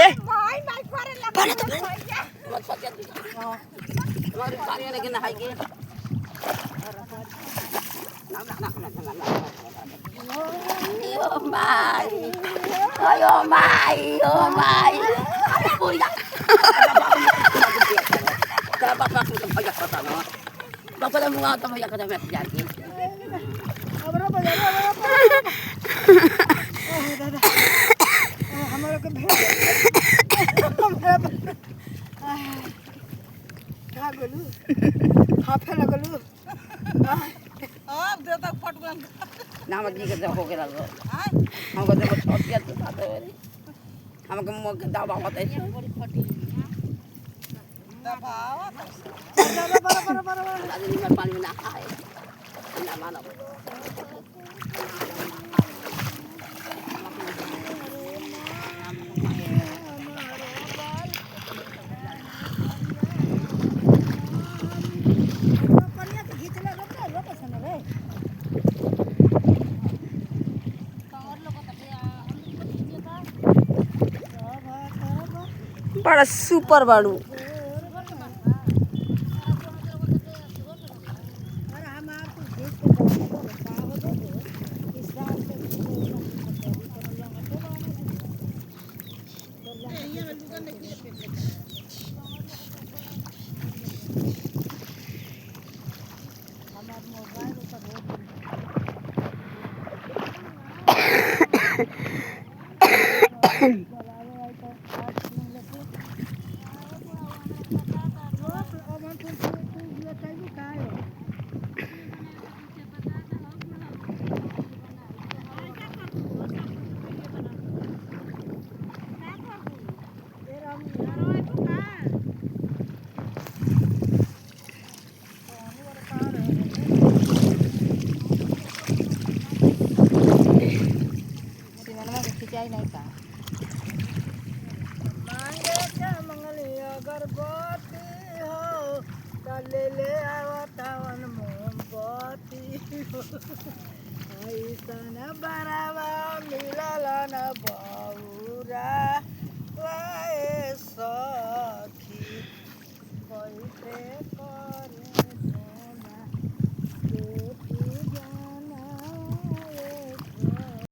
Eh, oh my, oh my, oh my. Bapak dah bunga tamu yang kena jadi. Nama dia kerja hoki lalu. हमको जब छोड़ दिया तो बात है हमको मुँह के दबा होता है आज नहीं मैं पानी में ना खाए ना मानो बड़ा सुपर बाड़ू नहीं का मांगे क्या मंगलिया गर्भवती हो ले ले आवतावन मोमबत्ती ऐसा न बराबर मिलल न बाबू